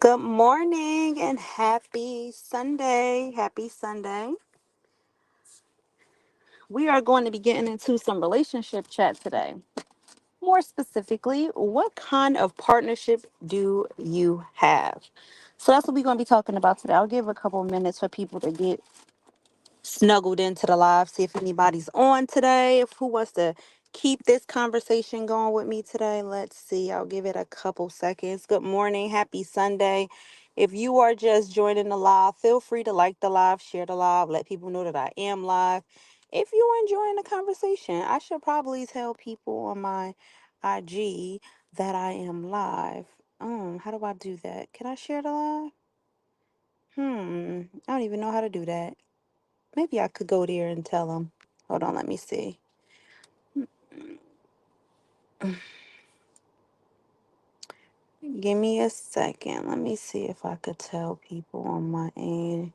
Good morning and happy Sunday. Happy Sunday. We are going to be getting into some relationship chat today. More specifically, what kind of partnership do you have? So that's what we're going to be talking about today. I'll give a couple minutes for people to get snuggled into the live, see if anybody's on today, if who wants to keep this conversation going with me today. Let's see. I'll give it a couple seconds. Good morning. Happy Sunday. If you are just joining the live, feel free to like the live, share the live, let people know that I am live. If you're enjoying the conversation, I should probably tell people on my IG that I am live. How do I do that? Can I share the live? I don't even know how to do that. Maybe I could go there and tell them. Hold on, let me see. Give me a second. Let me see if I could tell people on my end.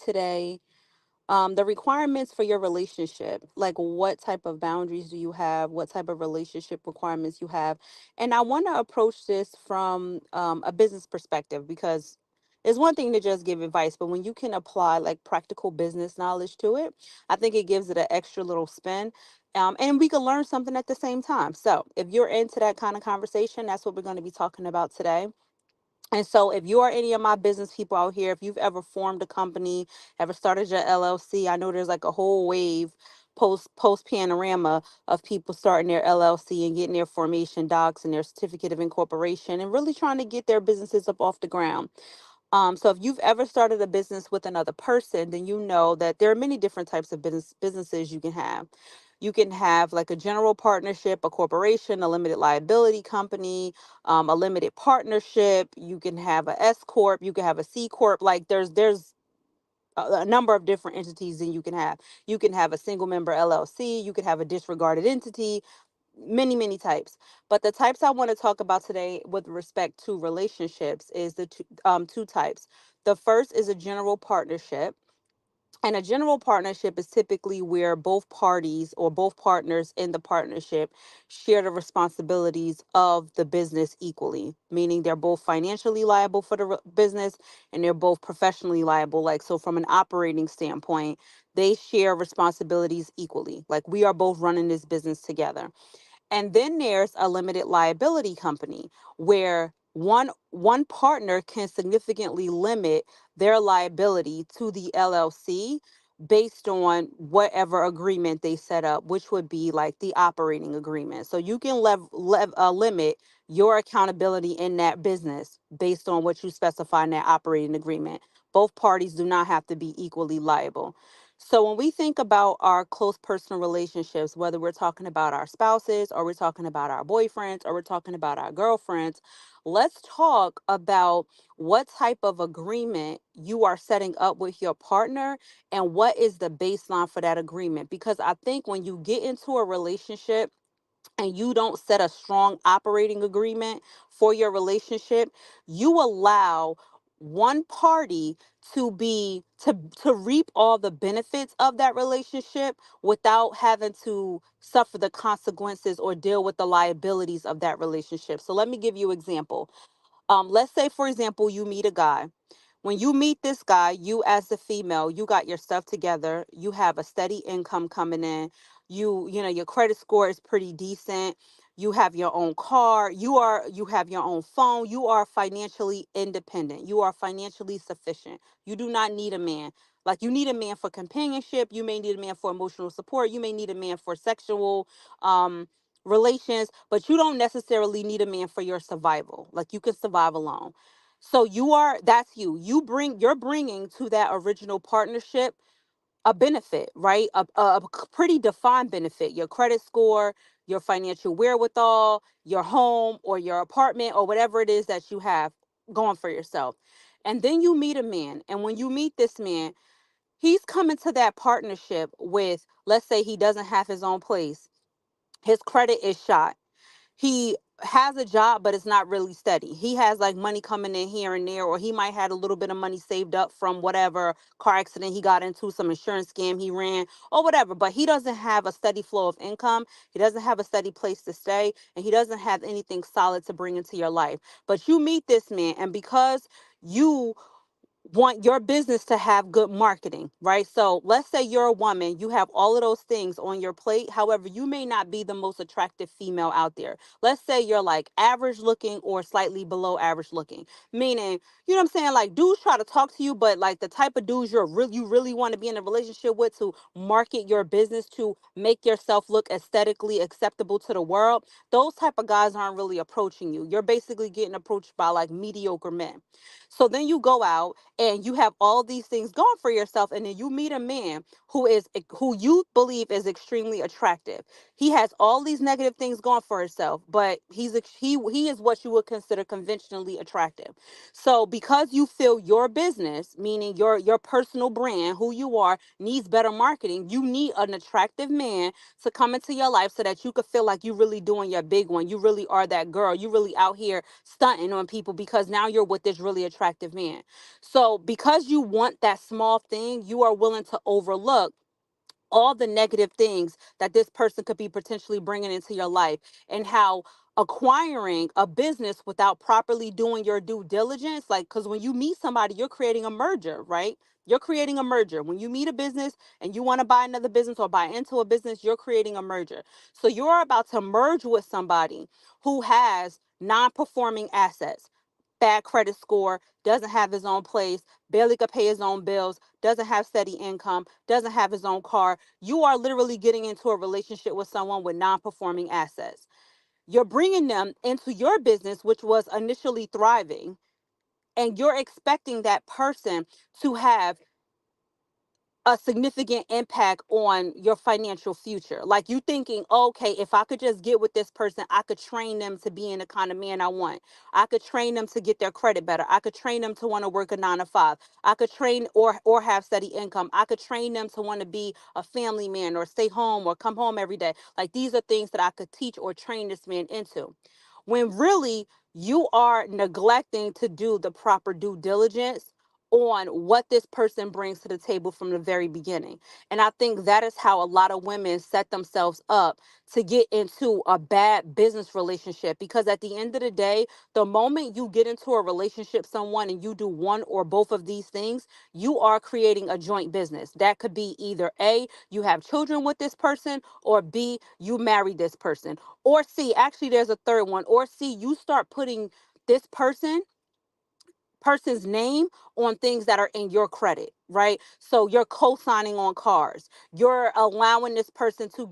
Today, the requirements for your relationship, like what type of boundaries do you have, what type of relationship requirements you have. And I want to approach this from a business perspective, because it's one thing to just give advice, but when you can apply like practical business knowledge to it, I think it gives it an extra little spin. And we can learn something at the same time. So if you're into that kind of conversation, that's what we're going to be talking about today. And so, if you are any of my business people out here, if you've ever formed a company, ever started your LLC, I know there's like a whole wave post panorama of people starting their LLC and getting their formation docs and their certificate of incorporation and really trying to get their businesses up off the ground. So if you've ever started a business with another person, then you know that there are many different types of businesses you can have. You can have like a general partnership, a corporation, a limited liability company, a limited partnership. You can have a S corp. You can have a C corp. Like there's a number of different entities that you can have. You can have a single member LLC. You can have a disregarded entity. Many types, but the types I want to talk about today with respect to relationships is the two types. The first is a general partnership, and a general partnership is typically where both parties or both partners in the partnership share the responsibilities of the business equally, meaning they're both financially liable for the business and they're both professionally liable. Like, so from an operating standpoint, they share responsibilities equally. Like, we are both running this business together. And then there's a limited liability company where one partner can significantly limit their liability to the LLC based on whatever agreement they set up, which would be like the operating agreement. So you can limit your accountability in that business based on what you specify in that operating agreement. Both parties do not have to be equally liable. So when we think about our close personal relationships, whether we're talking about our spouses or we're talking about our boyfriends or we're talking about our girlfriends, let's talk about what type of agreement you are setting up with your partner and what is the baseline for that agreement. Because I think when you get into a relationship and you don't set a strong operating agreement for your relationship, you allow one party to reap all the benefits of that relationship without having to suffer the consequences or deal with the liabilities of that relationship. So let me give you an example. Let's say, for example, you meet a guy. When you meet this guy, you as the female, you got your stuff together, you have a steady income coming in, you know your credit score is pretty decent, you have your own car, you have your own phone, you are financially independent, you are financially sufficient. You do not need a man. Like you need a man for companionship, you may need a man for emotional support, you may need a man for sexual um relations, but you don't necessarily need a man for your survival. Like you can survive alone. So that's you. You're bringing to that original partnership a benefit, right? Pretty defined benefit, your credit score, your financial wherewithal, your home or your apartment or whatever it is that you have going for yourself. And then you meet a man. And when you meet this man, he's coming to that partnership with, let's say he doesn't have his own place, his credit is shot, he has a job but it's not really steady, he has like money coming in here and there, or he might had a little bit of money saved up from whatever car accident he got into, some insurance scam he ran or whatever, but he doesn't have a steady flow of income, he doesn't have a steady place to stay, and he doesn't have anything solid to bring into your life. But you meet this man, and because you want your business to have good marketing, right? So let's say you're a woman, you have all of those things on your plate. However, you may not be the most attractive female out there. Let's say you're like average looking or slightly below average looking, meaning, you know what I'm saying? Like dudes try to talk to you, but like the type of dudes you really want to be in a relationship with to market your business, to make yourself look aesthetically acceptable to the world, those type of guys aren't really approaching you. You're basically getting approached by like mediocre men. So then you go out and you have all these things going for yourself, and then you meet a man who you believe is extremely attractive. He has all these negative things going for himself, but he is what you would consider conventionally attractive. So because you feel your business, meaning your personal brand, who you are, needs better marketing, you need an attractive man to come into your life so that you could feel like you really doing your big one, you really are that girl, you really out here stunting on people, because now you're with this really attractive man. So because you want that small thing, you are willing to overlook all the negative things that this person could be potentially bringing into your life, and how acquiring a business without properly doing your due diligence, like, because when you meet somebody, you're creating a merger, right? You're creating a merger. When you meet a business and you want to buy another business or buy into a business, you're creating a merger. So you're about to merge with somebody who has non-performing assets, bad credit score, doesn't have his own place, barely could pay his own bills, doesn't have steady income, doesn't have his own car. You are literally getting into a relationship with someone with non performing assets. You're bringing them into your business, which was initially thriving, and you're expecting that person to have a significant impact on your financial future. Like you thinking, okay, if I could just get with this person, I could train them to be in the kind of man I want. I could train them to get their credit better. I could train them to want to work a 9 to 5. I could train or have steady income. I could train them to want to be a family man or stay home or come home every day. Like these are things that I could teach or train this man into. When really you are neglecting to do the proper due diligence on what this person brings to the table from the very beginning. And I think that is how a lot of women set themselves up to get into a bad business relationship, because at the end of the day, the moment you get into a relationship with someone and you do one or both of these things, you are creating a joint business. That could be either A, you have children with this person, or B, you marry this person, or C, actually there's a third one, or C, you start putting this person's name on things that are in your credit, right? So you're co-signing on cars. You're allowing this person to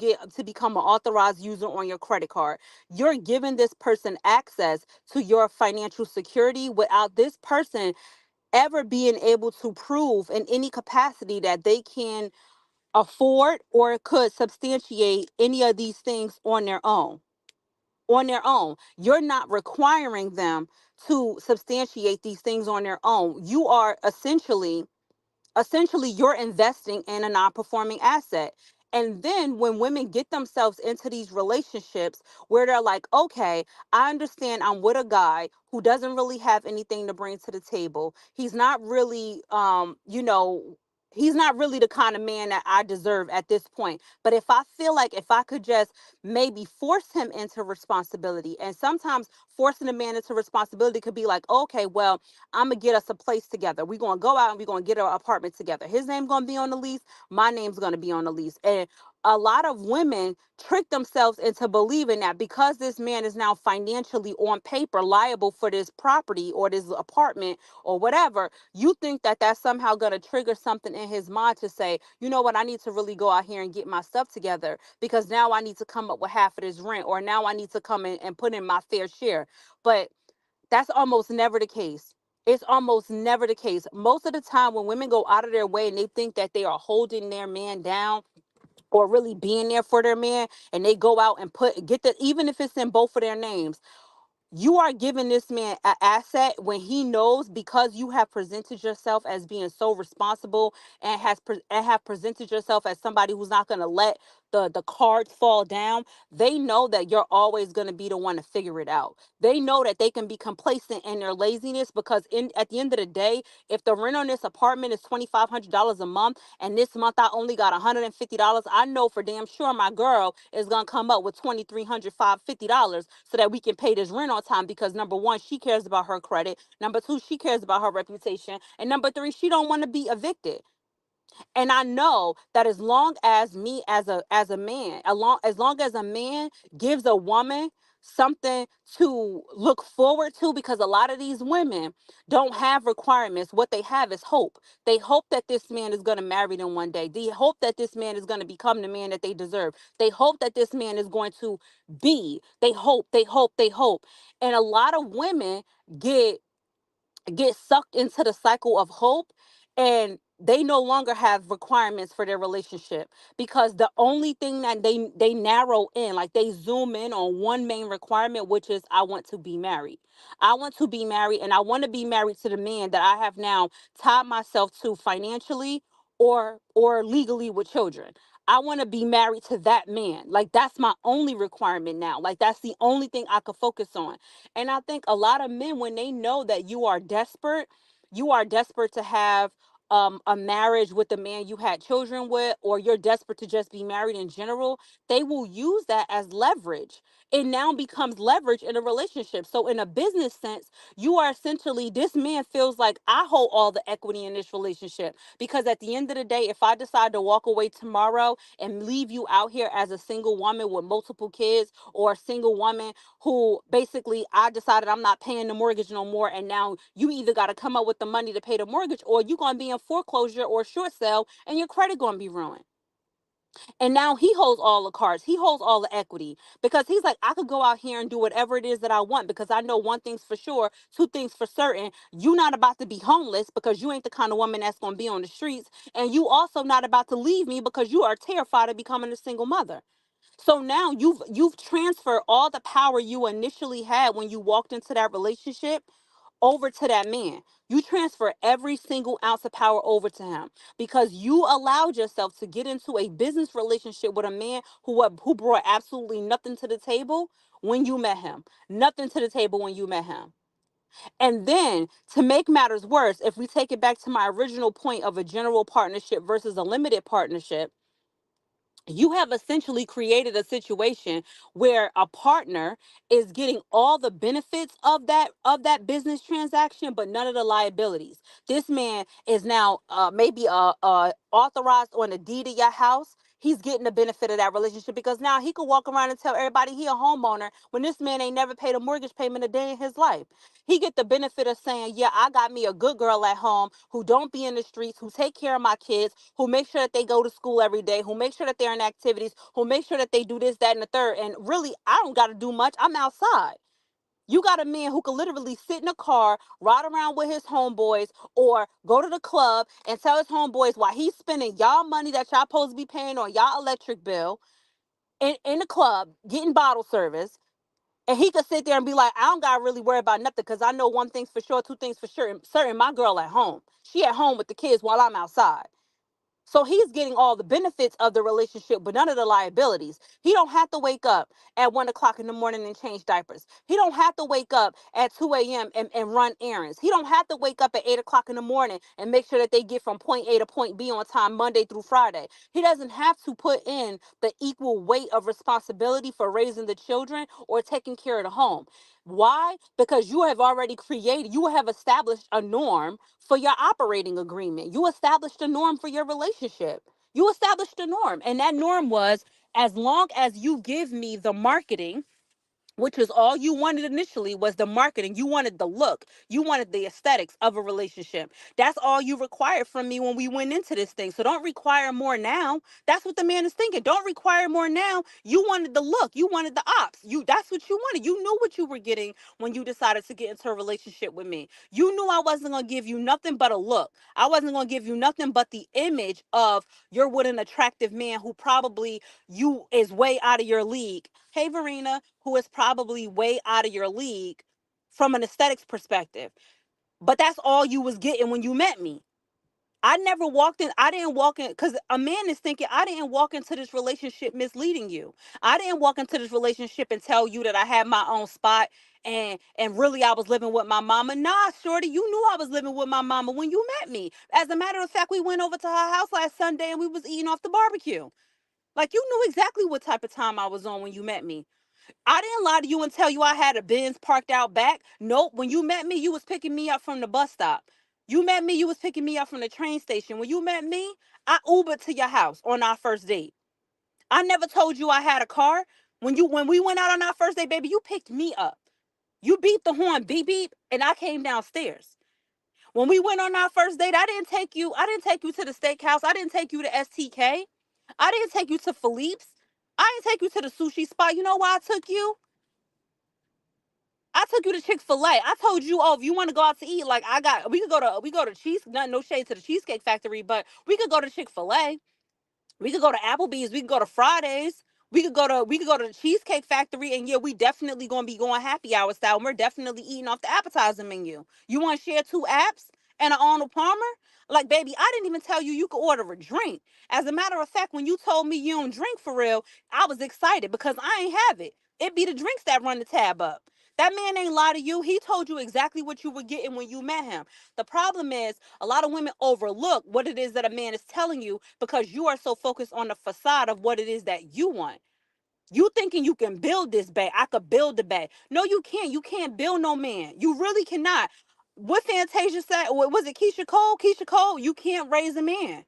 become an authorized user on your credit card. You're giving this person access to your financial security without this person ever being able to prove in any capacity that they can afford or could substantiate any of these things on their own. You're not requiring them to substantiate these things on their own. You are essentially you're investing in a non-performing asset. And then when women get themselves into these relationships where they're like, okay, I understand I'm with a guy who doesn't really have anything to bring to the table, he's not really he's not really the kind of man that I deserve at this point, but if I feel like if I could just maybe force him into responsibility, and sometimes forcing a man into responsibility could be like, okay, well, I'm gonna get us a place together. We're gonna go out and we're gonna get an apartment together. His name's gonna be on the lease. My name's gonna be on the lease. And a lot of women trick themselves into believing that because this man is now financially on paper liable for this property or this apartment or whatever, you think that that's somehow going to trigger something in his mind to say, you know what, I need to really go out here and get my stuff together because now I need to come up with half of this rent, or now I need to come in and put in my fair share. But that's almost never the case. It's almost never the case. Most of the time, when women go out of their way and they think that they are holding their man down or really being there for their man, and they go out and get the, even if it's in both of their names, you are giving this man an asset when he knows, because you have presented yourself as being so responsible and and have presented yourself as somebody who's not going to let the cards fall down. They know that you're always going to be the one to figure it out. They know that they can be complacent in their laziness, because in at the end of the day, if the rent on this apartment is $2,500 a month and this month I only got $150, I know for damn sure my girl is gonna come up with $2,350 so that we can pay this rent on time, because number one, she cares about her credit. Number two, she cares about her reputation. And number three, she don't want to be evicted. And I know that as long as me as a man, as long as a man gives a woman something to look forward to, because a lot of these women don't have requirements. What they have is hope. They hope that this man is going to marry them one day. They hope that this man is going to become the man that they deserve. They hope that this man is going to be. They hope, they hope, they hope. And a lot of women get sucked into the cycle of hope, and they no longer have requirements for their relationship, because the only thing that they narrow in, like they zoom in on one main requirement, which is, I want to be married. I want to be married, and I want to be married to the man that I have now tied myself to financially or legally with children. I want to be married to that man. Like, that's my only requirement now. Like, that's the only thing I could focus on. And I think a lot of men, when they know that you are desperate to have a marriage with the man you had children with, or you're desperate to just be married in general, they will use that as leverage. It now becomes leverage in a relationship. So, in a business sense, you are essentially, this man feels like, I hold all the equity in this relationship. Because at the end of the day, if I decide to walk away tomorrow and leave you out here as a single woman with multiple kids, or a single woman who basically, I decided I'm not paying the mortgage no more, and now you either got to come up with the money to pay the mortgage, or you're going to be in foreclosure or short sale and your credit going to be ruined. And now he holds all the cards. He holds all the equity, because he's like, I could go out here and do whatever it is that I want, because I know one thing's for sure, two things for certain. You not about to be homeless, because you ain't the kind of woman that's going to be on the streets. And you also not about to leave me, because you are terrified of becoming a single mother. So now you've transferred all the power you initially had when you walked into that relationship over to that man. You transfer every single ounce of power over to him, because you allowed yourself to get into a business relationship with a man who brought absolutely nothing to the table when you met him. Nothing to the table when you met him. And then, to make matters worse, if we take it back to my original point of a general partnership versus a limited partnership, you have essentially created a situation where a partner is getting all the benefits of that business transaction, but none of the liabilities. This man is now maybe authorized on a deed of your house. He's getting the benefit of that relationship, because now he could walk around and tell everybody he a homeowner when this man ain't never paid a mortgage payment a day in his life. He get the benefit of saying, yeah, I got me a good girl at home who don't be in the streets, who take care of my kids, who make sure that they go to school every day, who make sure that they're in activities, who make sure that they do this, that, and the third. And really, I don't got to do much. I'm outside. You got a man who could literally sit in a car, ride around with his homeboys, or go to the club and tell his homeboys why he's spending y'all money that y'all supposed to be paying on y'all electric bill in the club, getting bottle service. And he could sit there and be like, I don't got to really worry about nothing, because I know one thing's for sure, two things for sure. Certain, my girl at home. She at home with the kids while I'm outside. So he's getting all the benefits of the relationship, but none of the liabilities. He don't have to wake up at 1 o'clock in the morning and change diapers. He don't have to wake up at 2 a.m. and run errands. He don't have to wake up at 8 o'clock in the morning and make sure that they get from point A to point B on time Monday through Friday. He doesn't have to put in the equal weight of responsibility for raising the children or taking care of the home. Why? Because you have established a norm for your operating agreement. You established a norm for your relationship. You established a norm, and that norm was, as long as you give me the marketing, which is all you wanted initially, was the marketing. You wanted the look. You wanted the aesthetics of a relationship. That's all you required from me when we went into this thing. So don't require more now. That's what the man is thinking. Don't require more now. You wanted the look. You wanted the ops. That's what you wanted. You knew what you were getting when you decided to get into a relationship with me. You knew I wasn't going to give you nothing but a look. I wasn't going to give you nothing but the image of you're with an attractive man who probably you is way out of your league. Hey, Verena, who is probably way out of your league from an aesthetics perspective. But that's all you was getting when you met me. I never walked in, I didn't walk in, because a man is thinking, I didn't walk into this relationship misleading you. I didn't walk into this relationship and tell you that I had my own spot and really I was living with my mama. Nah, shorty, you knew I was living with my mama when you met me. As a matter of fact, we went over to her house last Sunday and we was eating off the barbecue. Like, you knew exactly what type of time I was on when you met me. I didn't lie to you and tell you I had a Benz parked out back. Nope. When you met me, you was picking me up from the bus stop. You met me, you was picking me up from the train station. When you met me, I Ubered to your house on our first date. I never told you I had a car. When we went out on our first date, baby, you picked me up. You beat the horn, beep beep, and I came downstairs. When we went on our first date, I didn't take you to the steakhouse. I didn't take you to STK. I didn't take you to Philippe's. I didn't take you to the sushi spot. You know why I took you? I took you to Chick-fil-A. I told you, oh, if you want to go out to eat, like we go to cheese, no shade to the Cheesecake Factory, but we could go to Chick-fil-A. We could go to Applebee's. We could go to Fridays. We could go to the Cheesecake Factory, and yeah, we definitely gonna be going happy hour style. And we're definitely eating off the appetizer menu. You want to share two apps and an Arnold Palmer? Like, baby, I didn't even tell you you could order a drink. As a matter of fact, when you told me you don't drink for real, I was excited because I ain't have it. It be the drinks that run the tab up. That man ain't lie to you. He told you exactly what you were getting when you met him. The problem is a lot of women overlook what it is that a man is telling you because you are so focused on the facade of what it is that you want. You thinking you can build this bag. I could build the bag. No, you can't. You can't build no man. You really cannot. What Fantasia said, was it Keisha Cole? Keisha Cole, you can't raise a man.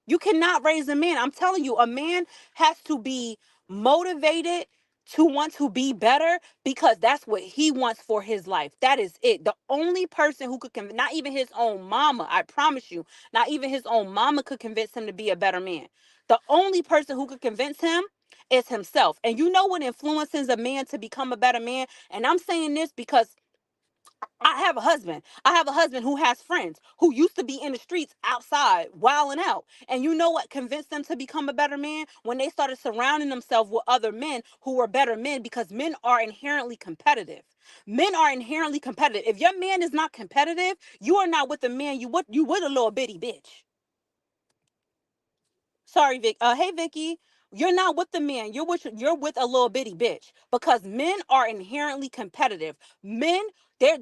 You cannot raise a man. I'm telling you, a man has to be motivated to want to be better because that's what he wants for his life. That is it. The only person who could not even his own mama, I promise you, not even his own mama could convince him to be a better man. The only person who could convince him is himself. And you know what influences a man to become a better man? And I'm saying this because I have a husband. I have a husband who has friends who used to be in the streets outside, wilding out. And you know what convinced them to become a better man? When they started surrounding themselves with other men who were better men because men are inherently competitive. Men are inherently competitive. If your man is not competitive, you are not with a man. You with a little bitty bitch. Sorry, Vic. Hey, Vicky. You're not with the man. You're with a little bitty bitch because men are inherently competitive. Men, they're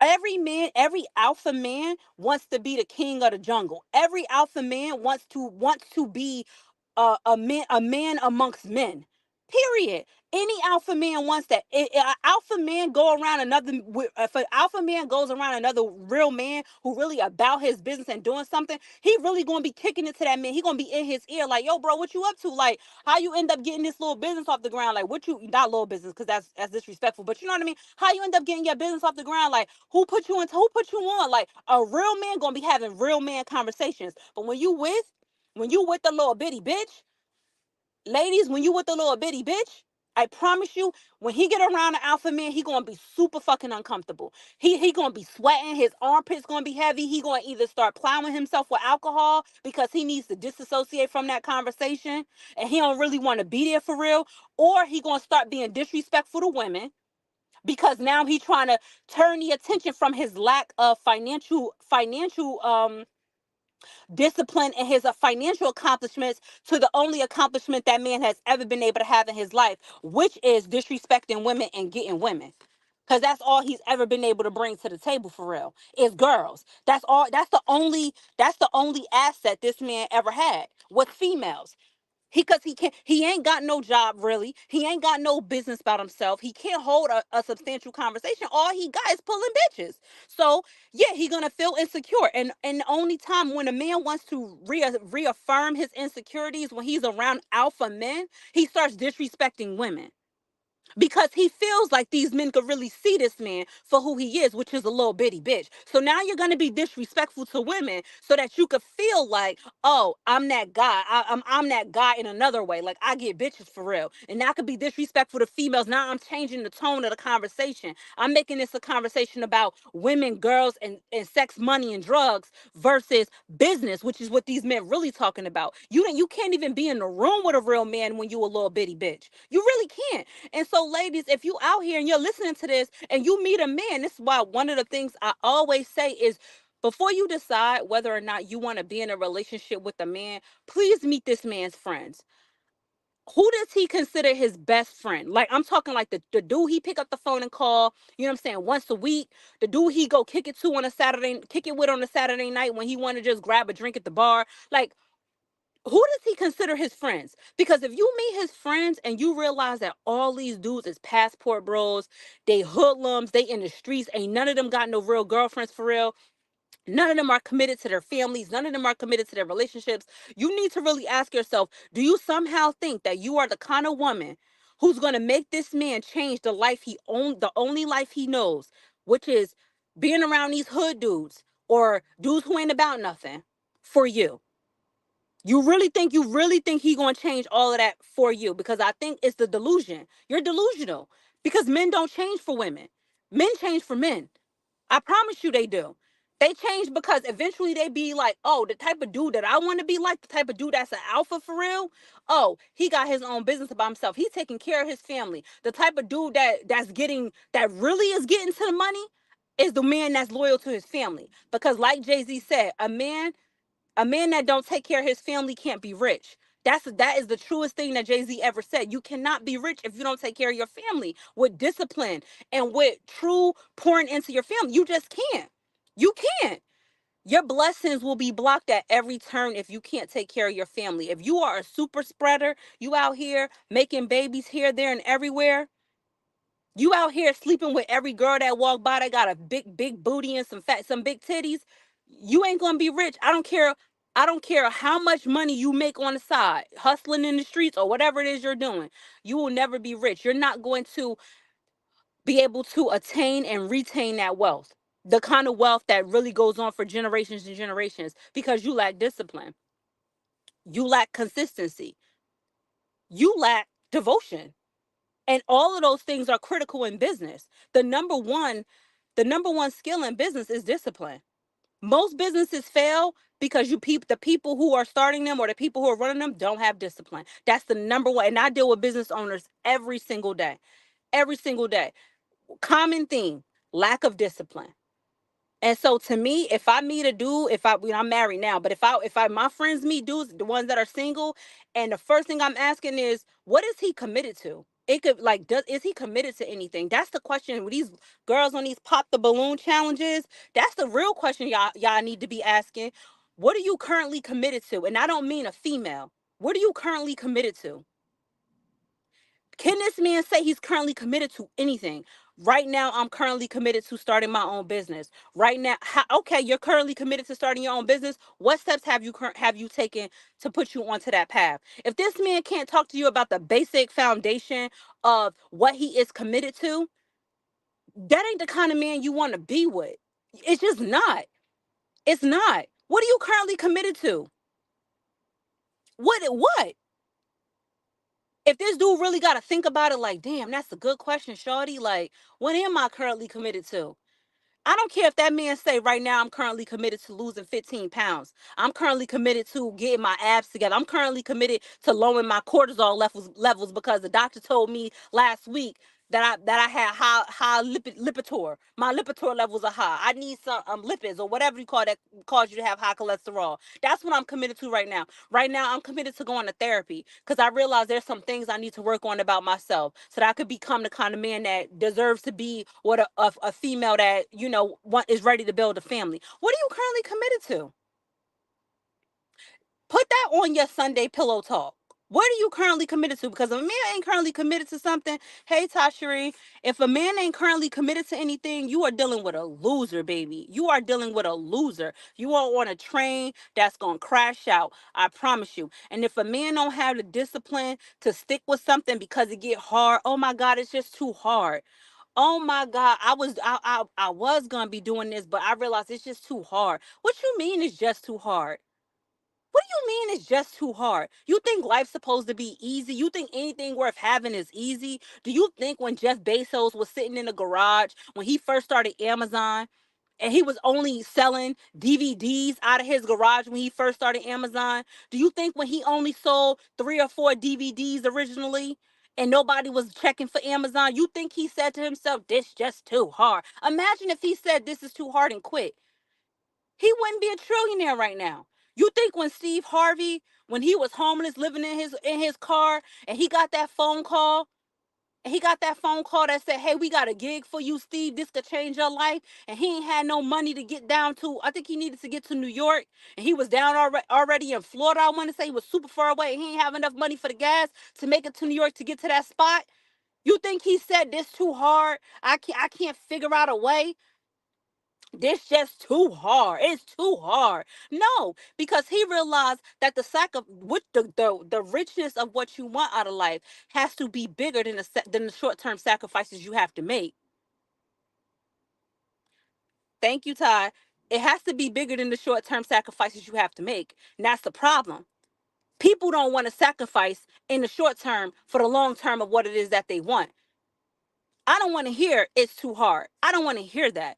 every alpha man wants to be the king of the jungle. Every alpha man wants to be a man amongst men. Period. Any alpha man wants that. Alpha man go around another. If an alpha man goes around another real man who really about his business and doing something, he really gonna be kicking it to that man. He gonna be in his ear like, "Yo, bro, what you up to? Like, how you end up getting this little business off the ground? Like, what you not little business because that's disrespectful, but you know what I mean? How you end up getting your business off the ground? Like, who put you on? Like, a real man gonna be having real man conversations. But when you with the little bitty bitch, ladies, when you with the little bitty bitch, I promise you, when he get around an alpha man, he gonna be super fucking uncomfortable. He gonna be sweating. His armpits gonna be heavy. He gonna either start plowing himself with alcohol because he needs to disassociate from that conversation, and he don't really want to be there for real, or he gonna start being disrespectful to women because now he trying to turn the attention from his lack of financial discipline and his financial accomplishments to the only accomplishment that man has ever been able to have in his life, which is disrespecting women and getting women. Cause that's all he's ever been able to bring to the table for real is girls. That's all. That's the only. That's the only asset this man ever had was females. He ain't got no job really. He ain't got no business about himself. He can't hold a substantial conversation. All he got is pulling bitches. So yeah, he gonna feel insecure. And the only time when a man wants to reaffirm his insecurities when he's around alpha men, he starts disrespecting women because he feels like these men could really see this man for who he is, which is a little bitty bitch. So now you're gonna be disrespectful to women so that you could feel like, oh, I'm that guy. I'm that guy in another way. Like I get bitches for real, and that could be disrespectful to females. Now I'm changing the tone of the conversation. I'm making this a conversation about women, girls, and sex, money, and drugs versus business, which is what these men really talking about. You can't even be in the room with a real man when you a little bitty bitch. You really can't. And so, ladies, if you out here and you're listening to this and you meet a man, this is why one of the things I always say is before you decide whether or not you want to be in a relationship with a man, please meet this man's friends. Who does he consider his best friend? Like I'm talking like the dude he pick up the phone and call, you know what I'm saying, once a week. The dude he go kick it with on a Saturday night when he want to just grab a drink at the bar. Like who does he consider his friends? Because if you meet his friends and you realize that all these dudes is passport bros, they hoodlums, they in the streets, ain't none of them got no real girlfriends for real. None of them are committed to their families. None of them are committed to their relationships. You need to really ask yourself, do you somehow think that you are the kind of woman who's going to make this man change the only life he knows, which is being around these hood dudes or dudes who ain't about nothing for you? You really think he gonna change all of that for you? Because I think it's the delusion. You're delusional. Because men don't change for women. Men change for men. I promise you they do. They change because eventually they be like, oh, the type of dude that I want to be like, the type of dude that's an alpha for real. Oh, he got his own business about himself. He's taking care of his family. The type of dude that really is getting to the money is the man that's loyal to his family. Because like Jay-Z said, a man that don't take care of his family can't be rich. That is the truest thing that Jay-Z ever said. You cannot be rich if you don't take care of your family with discipline and with true pouring into your family. You just can't. You can't. Your blessings will be blocked at every turn if you can't take care of your family. If you are a super spreader, you out here making babies here, there, and everywhere, you out here sleeping with every girl that walk by that got a big booty and some big titties. You ain't gonna be rich. I don't care how much money you make on the side, hustling in the streets or whatever it is you're doing. You will never be rich. You're not going to be able to attain and retain that wealth. The kind of wealth that really goes on for generations and generations because you lack discipline. You lack consistency. You lack devotion. And all of those things are critical in business. The number one skill in business is discipline. Most businesses fail because the people who are starting them or the people who are running them don't have discipline. That's the number one. And I deal with business owners every single day. Every single day. Common theme, lack of discipline. And so to me, if I meet a dude, I'm married now, but if I my friends meet dudes, the ones that are single, and the first thing I'm asking is, what is he committed to? It could like does is he committed to anything? That's the question with these girls on these pop the balloon challenges. That's the real question y'all need to be asking. What are you currently committed to? And I don't mean a female. What are you currently committed to? Can this man say he's currently committed to anything? Right now, I'm currently committed to starting my own business. Right now, okay, you're currently committed to starting your own business. What steps have you taken to put you onto that path? If this man can't talk to you about the basic foundation of what he is committed to, that ain't the kind of man you want to be with. It's just not. It's not. What are you currently committed to? What? If this dude really got to think about it, like, damn, that's a good question, shorty. Like, what am I currently committed to? I don't care if that man say right now I'm currently committed to losing 15 pounds. I'm currently committed to getting my abs together. I'm currently committed to lowering my cortisol levels because the doctor told me last week that I had high lipitor. My lipitor levels are high. I need some lipids or whatever you call that cause you to have high cholesterol. That's what I'm committed to right now. Right now I'm committed to going to therapy because I realize there's some things I need to work on about myself so that I could become the kind of man that deserves to be what a female that is ready to build a family. What are you currently committed to? Put that on your Sunday pillow talk. What are you currently committed to? Because if a man ain't currently committed to something, hey Tashiri, if a man ain't currently committed to anything, you are dealing with a loser, baby. You are dealing with a loser. You are on a train that's gonna crash out. I promise you. And if a man don't have the discipline to stick with something because it get hard, oh my God, it's just too hard. Oh my God, I was gonna be doing this, but I realized it's just too hard. What you mean it's just too hard? What do you mean it's just too hard? You think life's supposed to be easy? You think anything worth having is easy? Do you think when Jeff Bezos was sitting in the garage when he first started Amazon and he was only selling DVDs out of his garage when he first started Amazon? Do you think when he only sold 3 or 4 DVDs originally and nobody was checking for Amazon, you think he said to himself, this just too hard? Imagine if he said this is too hard and quit. He wouldn't be a trillionaire right now. You think when Steve Harvey, when he was homeless, living in his car, and he got that phone call that said, "Hey, we got a gig for you, Steve. This could change your life." And he ain't had no money to get down to. I think he needed to get to New York, and he was down already in Florida. I want to say he was super far away. And he ain't have enough money for the gas to make it to New York to get to that spot. You think he said this too hard? I can't figure out a way. This just too hard. It's too hard. No, because he realized that the sac of what the richness of what you want out of life has to be bigger than the short term sacrifices you have to make. Thank you, Ty. It has to be bigger than the short term sacrifices you have to make. And that's the problem. People don't want to sacrifice in the short term for the long term of what it is that they want. I don't want to hear it's too hard. I don't want to hear that.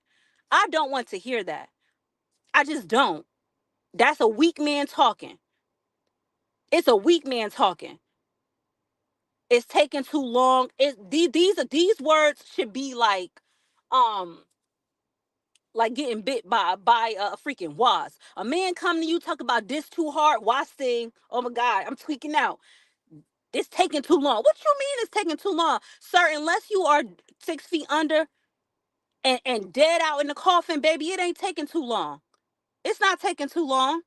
I don't want to hear that. I just don't. That's a weak man talking. It's a weak man talking. It's taking too long. These words should be um, like getting bit by a freaking wasp. A man come to you talk about this too hard. Wasp thing. Oh my God, I'm tweaking out. It's taking too long. What you mean it's taking too long, sir? Unless you are 6 feet under and dead out in the coffin, baby, it ain't taking too long. It's not taking too long.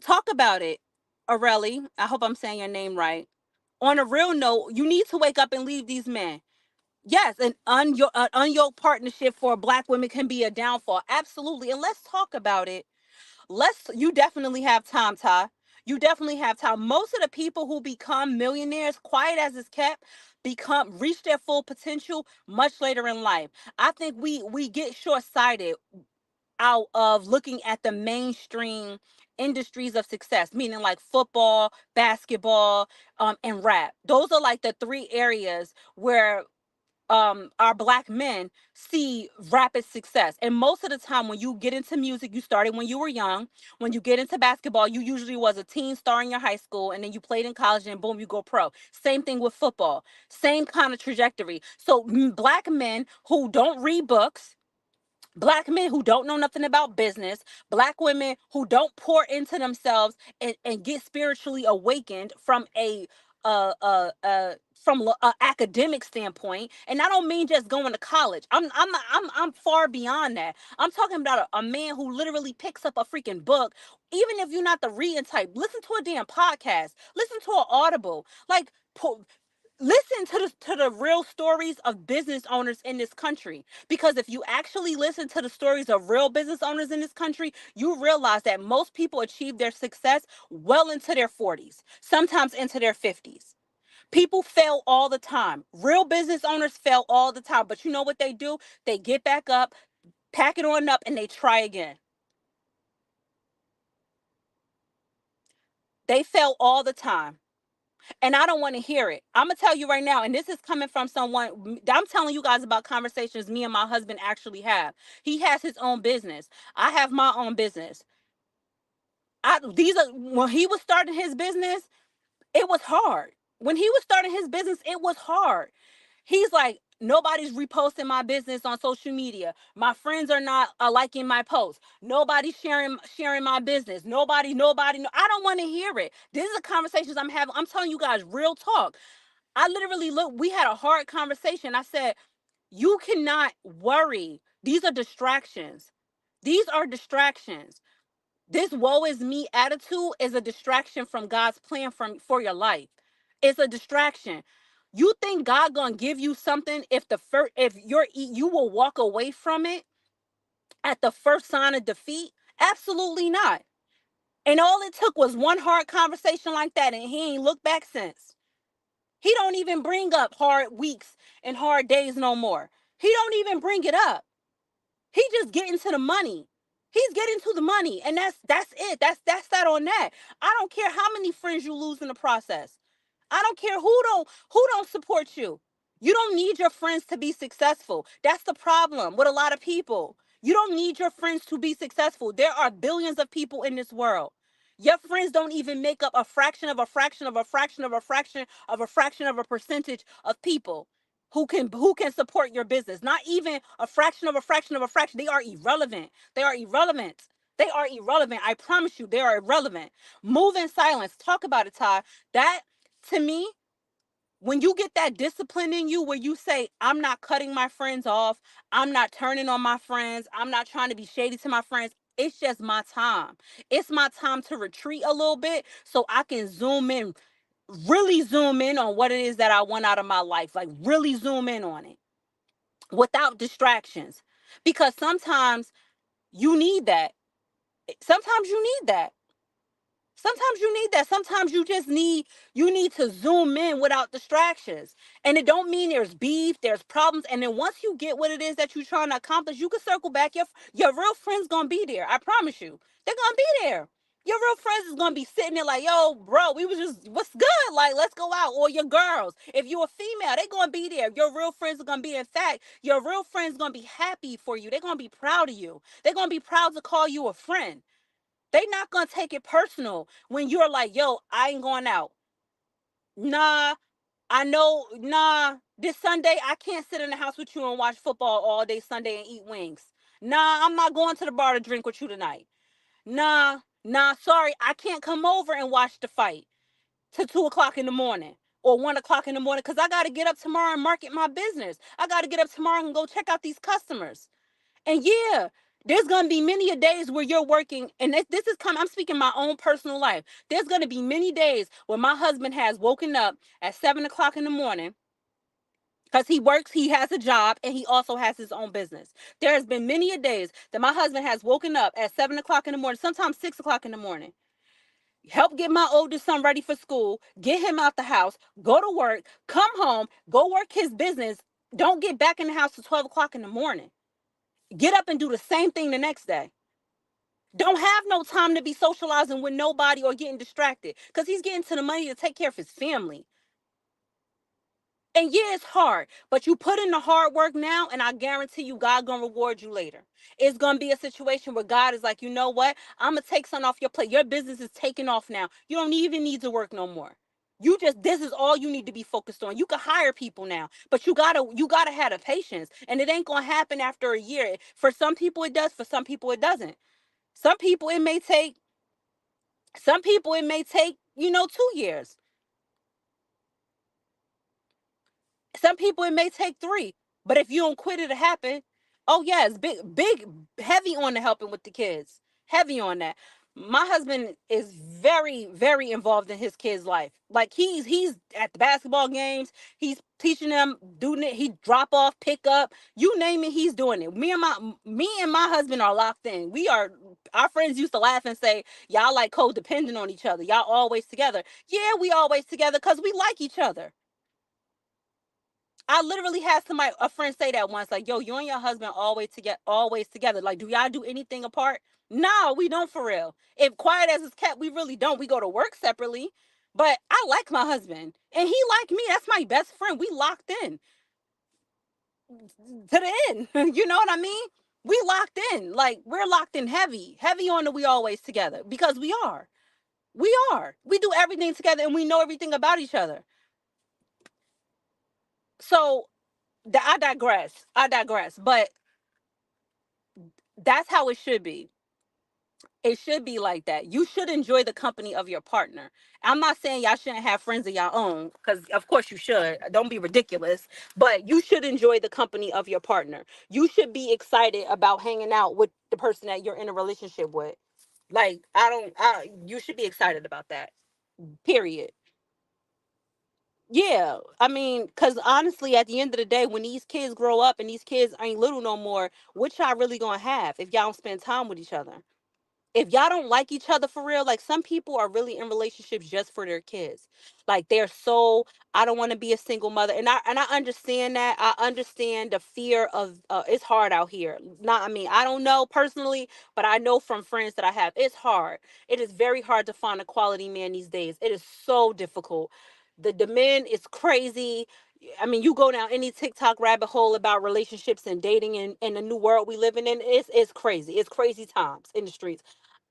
Talk about it, Areli. I hope I'm saying your name right. On a real note, you need to wake up and leave these men. Yes, an unyoked partnership for black women can be a downfall. Absolutely. And let's talk about it. You definitely have time, Ty. You definitely have time. Most of the people who become millionaires, quiet as it's kept, reach their full potential much later in life. I think we get short sighted out of looking at the mainstream industries of success, meaning like football, basketball, and rap. Those are like the 3 areas where our black men see rapid success. And most of the time when you get into music, you started when you were young. When you get into basketball, you usually was a teen star in your high school, and then you played in college, and boom, you go pro. Same thing with football. Same kind of trajectory. So black men who don't read books, black men who don't know nothing about business, black women who don't pour into themselves and get spiritually awakened from a academic standpoint. And I don't mean just going to college. I'm far beyond that. I'm talking about a man who literally picks up a freaking book. Even if you're not the reading type, listen to a damn podcast, listen to an audible, like listen to the real stories of business owners in this country, because if you actually listen to the stories of real business owners in this country, you realize that most people achieve their success well into their 40s, sometimes into their 50s. People fail all the time. Real business owners fail all the time, but you know what they do? They get back up, pack it on up, and they try again. They fail all the time. And I don't want to hear it. I'm gonna tell you right now, and this is coming from someone. I'm telling you guys about conversations me and my husband actually have. He has his own business. I have my own business. These are when he was starting his business, it was hard. When he was starting his business, it was hard. He's like, nobody's reposting my business on social media. My friends are not liking my posts. Nobody's sharing my business. Nobody. No, I don't want to hear it. These are conversations I'm having. I'm telling you guys real talk. I literally we had a hard conversation. I said, you cannot worry. These are distractions. These are distractions. This woe is me attitude is a distraction from God's plan for your life. It's a distraction. You think God gonna give you something if if you will walk away from it at the first sign of defeat? Absolutely not. And all it took was one hard conversation like that, and he ain't looked back since. He don't even bring up hard weeks and hard days no more. He don't even bring it up. He just getting to the money. He's getting to the money, and that's it. That's that on that. I don't care how many friends you lose in the process. I don't care who don't support you. You don't need your friends to be successful. That's the problem with a lot of people. You don't need your friends to be successful. There are billions of people in this world. Your friends don't even make up a fraction of a fraction of a fraction of a fraction of a fraction of a percentage of people who can support your business. Not even a fraction of a fraction of a fraction. They are irrelevant. They are irrelevant. They are irrelevant. I promise you, they are irrelevant. Move in silence. Talk about it, Ty. That, to me, when you get that discipline in you where you say, I'm not cutting my friends off, I'm not turning on my friends, I'm not trying to be shady to my friends. It's just my time. It's my time to retreat a little bit so I can zoom in, really zoom in on what it is that I want out of my life. Like, really zoom in on it without distractions. Because sometimes you need that. Sometimes you need that. Sometimes you need that. Sometimes you need to zoom in without distractions. And it don't mean there's beef, there's problems. And then once you get what it is that you're trying to accomplish, you can circle back. Your real friends gonna be there. I promise you. They're gonna be there. Your real friends is gonna be sitting there like, yo, bro, we was just what's good? Like, let's go out. Or your girls. If you're a female, they gonna be there. Your real friends are gonna be, in fact, your real friends gonna be happy for you. They're gonna be proud of you. They're gonna be proud to call you a friend. They not gonna take it personal when you're like, yo, I ain't going out. Nah, I know, nah, this Sunday I can't sit in the house with you and watch football all day Sunday and eat wings. Nah, I'm not going to the bar to drink with you tonight. Nah, sorry, I can't come over and watch the fight till 2 o'clock in the morning or 1 o'clock in the morning because I gotta get up tomorrow and market my business. I gotta get up tomorrow and go check out these customers. And yeah, there's gonna be many a days where you're working, and this is coming. I'm speaking my own personal life. There's gonna be many days where my husband has woken up at 7 o'clock in the morning because he works, he has a job, and he also has his own business. There has been many a days that my husband has woken up at 7 o'clock in the morning, sometimes 6 o'clock in the morning. Help get my oldest son ready for school, get him out the house, go to work, come home, go work his business. Don't get back in the house till 12 o'clock in the morning. Get up and do the same thing the next day. Don't have no time to be socializing with nobody or getting distracted because he's getting to the money to take care of his family. And yeah, it's hard, but you put in the hard work now, and I guarantee you, God gonna reward you later. It's gonna be a situation where God is like, you know what? I'm gonna take something off your plate. Your business is taking off now. You don't even need to work no more. This is all you need to be focused on. You can hire people now, but you gotta have the patience, and it ain't gonna happen after a year. For some people it does. For some people it doesn't. Some people it may take Some people it may take, 2 years. Some people it may take three. But if you don't quit, it'll happen. Oh yeah, it's big, heavy on the helping with the kids. Heavy on that. My husband is very, very involved in his kids' life. Like he's at the basketball games. He's teaching them, doing it. He drop off, pick up, you name it. He's doing it. Me and my husband are locked in. We are. Our friends used to laugh and say, "Y'all like codependent on each other. Y'all always together." Yeah, we always together because we like each other. I literally had a friend say that once, like, yo, you and your husband always together. Like, do y'all do anything apart? No, we don't for real. If quiet as it's kept, we really don't. We go to work separately. But I like my husband. And he like me. That's my best friend. We locked in to the end. You know what I mean? We locked in. Like, we're locked in heavy. Heavy on the we always together. Because we are. We are. We do everything together and we know everything about each other. So I digress. I digress. But that's how it should be. It should be like that. You should enjoy the company of your partner. I'm not saying y'all shouldn't have friends of your own, because of course you should. Don't be ridiculous. But you should enjoy the company of your partner. You should be excited about hanging out with the person that you're in a relationship with. Like, you should be excited about that. Period. Yeah, I mean, because honestly, at the end of the day, when these kids grow up and these kids ain't little no more, what y'all really gonna have if y'all don't spend time with each other? If y'all don't like each other for real, like some people are really in relationships just for their kids. Like they're so, I don't want to be a single mother. And I understand that. I understand the fear of it's hard out here. Not I mean, I don't know personally, but I know from friends that I have, it's hard. It is very hard to find a quality man these days. It is so difficult. The men is crazy. I mean, you go down any TikTok rabbit hole about relationships and dating in the new world we living in. It's crazy. It's crazy times in the streets.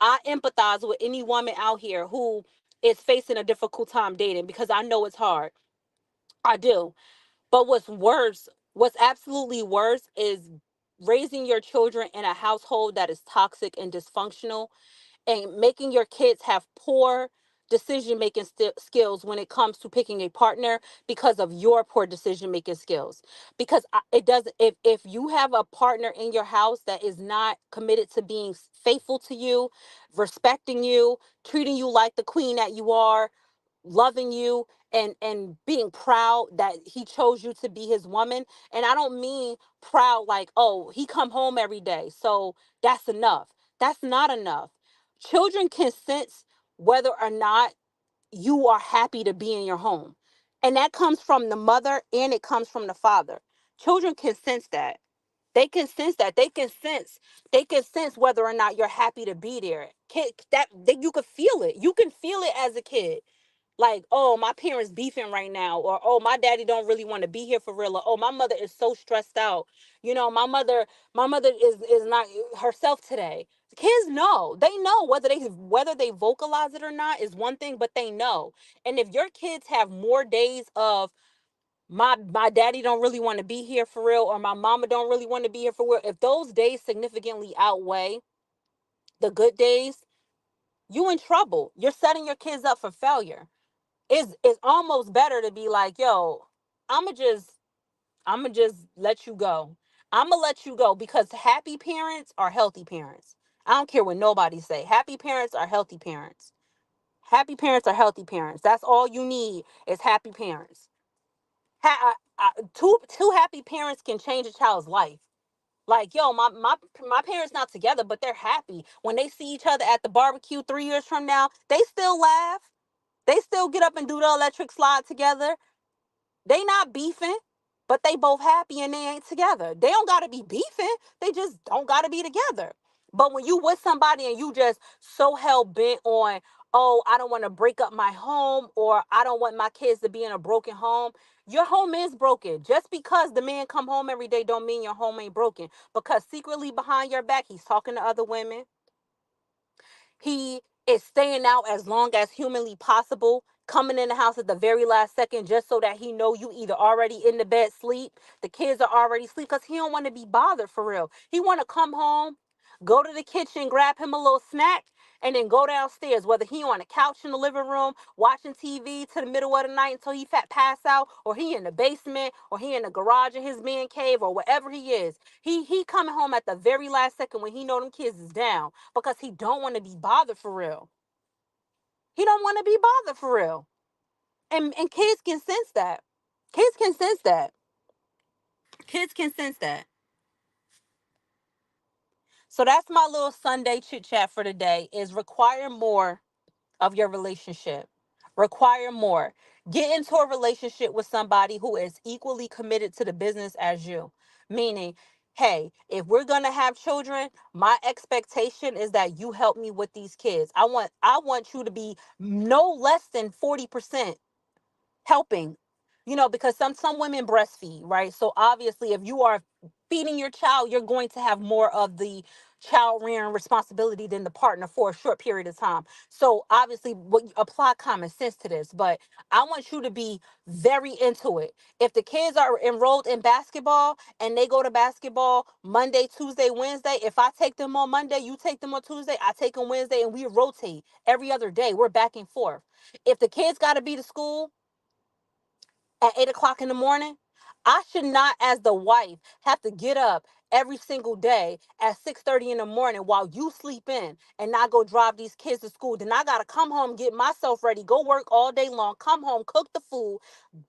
I empathize with any woman out here who is facing a difficult time dating because I know it's hard. I do. But what's worse, what's absolutely worse is raising your children in a household that is toxic and dysfunctional and making your kids have poor decision making skills when it comes to picking a partner because of your poor decision making skills. Because it doesn't, if you have a partner in your house that is not committed to being faithful to you, respecting you, treating you like the queen that you are, loving you, and being proud that he chose you to be his woman. And I don't mean proud like, oh, he come home every day, so that's enough. That's not enough. Children can sense whether or not you are happy to be in your home. And that comes from the mother and it comes from the father. Children can sense that. They can sense that. They can sense whether or not you're happy to be there. That you could feel it. You can feel it as a kid. Like, oh, my parents beefing right now, or oh, my daddy don't really want to be here for real, or oh, my mother is so stressed out. My mother is not herself today. Kids know. They know whether they vocalize it or not is one thing, but they know. And if your kids have more days of my daddy don't really want to be here for real, or my mama don't really want to be here for real, if those days significantly outweigh the good days, you in trouble. You're setting your kids up for failure. It's almost better to be like, yo, I'ma just I'ma just let you go. I'ma let you go because happy parents are healthy parents. I don't care what nobody say. Happy parents are healthy parents. Happy parents are healthy parents. That's all you need is happy parents. Two happy parents can change a child's life. Like, yo, my parents not together, but they're happy. When they see each other at the barbecue 3 years from now, they still laugh. They still get up and do the electric slide together. They not beefing, but they both happy and they ain't together. They don't gotta be beefing. They just don't gotta be together. But when you with somebody and you just so hell bent on, oh, I don't want to break up my home, or I don't want my kids to be in a broken home. Your home is broken. Just because the man come home every day don't mean your home ain't broken. Because secretly behind your back, he's talking to other women. He is staying out as long as humanly possible, coming in the house at the very last second just so that he know you either already in the bed sleep, the kids are already asleep, because he don't want to be bothered for real. He want to come home, go to the kitchen, grab him a little snack, and then go downstairs, whether he on the couch in the living room watching TV to the middle of the night until he pass out, or he in the basement, or he in the garage in his man cave, or wherever he is. He coming home at the very last second when he know them kids is down because he don't want to be bothered for real. He don't want to be bothered for real. And kids can sense that. Kids can sense that. Kids can sense that. So that's my little Sunday chit chat for today is require more of your relationship. Require more. Get into a relationship with somebody who is equally committed to the business as you. Meaning, hey, if we're going to have children, my expectation is that you help me with these kids. I want you to be no less than 40% helping, because some women breastfeed, right? So obviously if you are feeding your child, you're going to have more of the child rearing responsibility than the partner for a short period of time. So obviously apply common sense to this, but I want you to be very into it. If the kids are enrolled in basketball and they go to basketball Monday, Tuesday, Wednesday, if I take them on Monday, you take them on Tuesday, I take them Wednesday, and we rotate every other day. We're back and forth. If the kids got to be to school at 8 o'clock in the morning, I should not, as the wife, have to get up every single day at 6:30 in the morning while you sleep in and not go drive these kids to school. Then I gotta come home, get myself ready, go work all day long, come home, cook the food,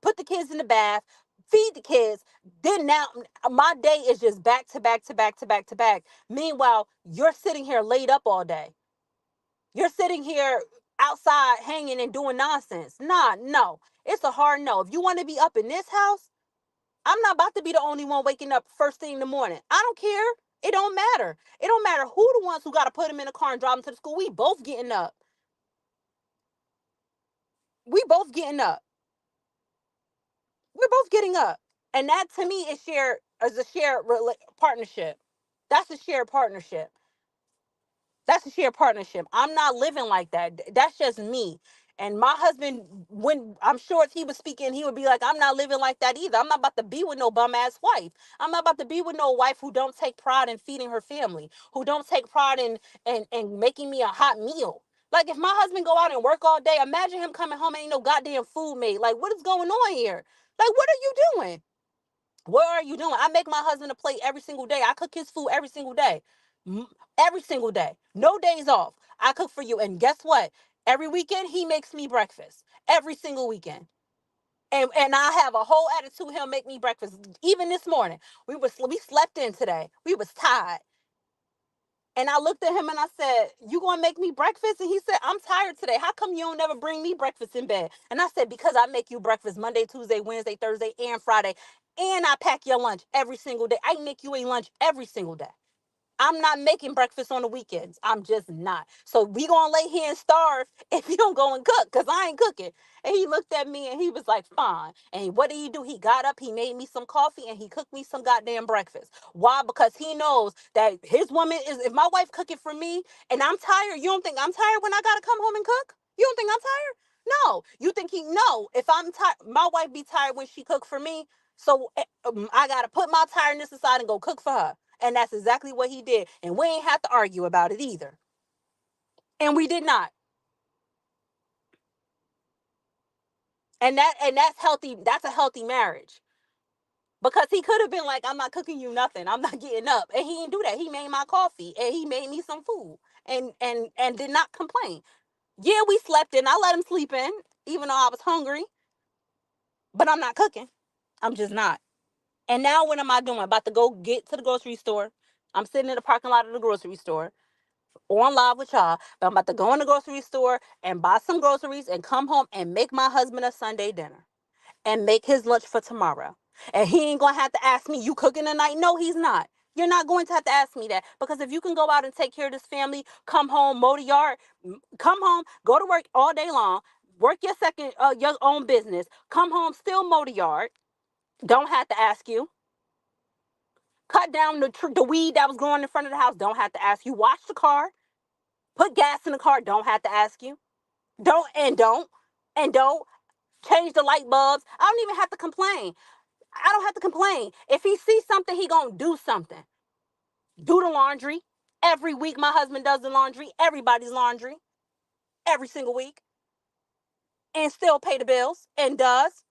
put the kids in the bath, feed the kids. Then now my day is just back to back to back to back to back. Meanwhile, you're sitting here laid up all day. You're sitting here outside hanging and doing nonsense. Nah, no. It's a hard no. If you want to be up in this house, I'm not about to be the only one waking up first thing in the morning. I don't care. It don't matter. It don't matter who the ones who got to put them in the car and drive them to the school. We both getting up. We both getting up. We're both getting up. And that to me is a shared partnership. That's a shared partnership. That's a shared partnership. I'm not living like that. That's just me. And my husband, when I'm sure if he was speaking, he would be like, I'm not living like that either. I'm not about to be with no bum ass wife. I'm not about to be with no wife who don't take pride in feeding her family, who don't take pride in making me a hot meal. Like if my husband go out and work all day, imagine him coming home and ain't no goddamn food made. Like what is going on here? Like what are you doing? What are you doing? I make my husband a plate every single day. I cook his food every single day. Every single day. No days off. I cook for you. And guess what? Every weekend he makes me breakfast. Every single weekend. And I have a whole attitude. He'll make me breakfast. Even this morning. We slept in today. We was tired. And I looked at him and I said, "You gonna make me breakfast?" And he said, "I'm tired today. How come you don't never bring me breakfast in bed?" And I said, "Because I make you breakfast Monday, Tuesday, Wednesday, Thursday, and Friday. And I pack your lunch every single day. I make you a lunch every single day. I'm not making breakfast on the weekends. I'm just not. So we gonna lay here and starve if you don't go and cook, because I ain't cooking." And he looked at me and he was like, "Fine." And what did he do? He got up, he made me some coffee, and he cooked me some goddamn breakfast. Why? Because he knows that his woman is, if my wife cooking for me and I'm tired, you don't think I'm tired when I gotta come home and cook? You don't think I'm tired? No. You think he, no, if I'm tired, my wife be tired when she cook for me. So I gotta put my tiredness aside and go cook for her. And that's exactly what he did. And we ain't have to argue about it either. And we did not. And that's healthy. That's a healthy marriage. Because he could have been like, "I'm not cooking you nothing. I'm not getting up." And he didn't do that. He made my coffee and he made me some food and did not complain. Yeah, we slept in. I let him sleep in, even though I was hungry. But I'm not cooking. I'm just not. And now what am I doing? About to go get to the grocery store. I'm sitting in the parking lot of the grocery store on live with y'all, but I'm about to go in the grocery store and buy some groceries and come home and make my husband a Sunday dinner and make his lunch for tomorrow. And he ain't gonna have to ask me, "You cooking tonight?" No, he's not. You're not going to have to ask me that, because if you can go out and take care of this family, come home, mow the yard, come home, go to work all day long, work your own business, come home, still mow the yard, don't have to ask you. Cut down the weed that was growing in front of the house, don't have to ask you. Wash the car, put gas in the car, don't have to ask you. Don't and don't and don't change the light bulbs. I don't even have to complain. I don't have to complain. If he sees something, he gonna do something. Do the laundry. Every week my husband does the laundry, everybody's laundry, every single week, and still pay the bills, and does.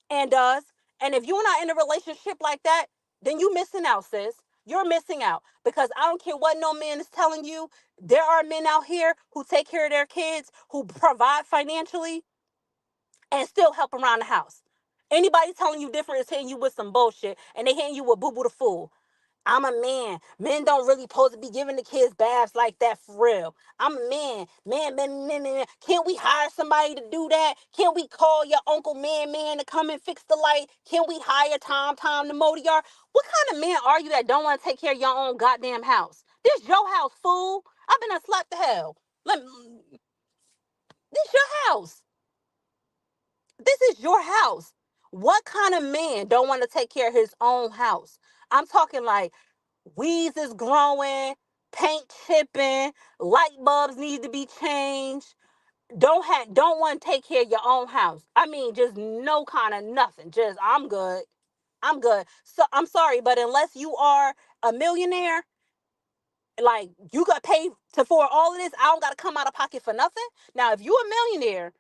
And if you're not in a relationship like that, then you missing out, sis. You're missing out, because I don't care what no man is telling you. There are men out here who take care of their kids, who provide financially, and still help around the house. Anybody telling you different is hitting you with some bullshit, and they hitting you with boo boo the fool. I'm a man. Men don't really supposed to be giving the kids baths like that for real. I'm a man. Man. Can't we hire somebody to do that? Can't we call your uncle man to come and fix the light? Can't we hire Tom to mow the yard? What kind of man are you that don't want to take care of your own goddamn house? This your house, fool. I've been a slut to hell. This your house. This is your house. What kind of man don't want to take care of his own house? I'm talking like weeds is growing, paint chipping, light bulbs need to be changed. Don't want to take care of your own house. I mean, just no kind of nothing. Just I'm good. I'm good. So I'm sorry, but unless you are a millionaire, like you got paid to for all of this, I don't got to come out of pocket for nothing. Now, if you a millionaire,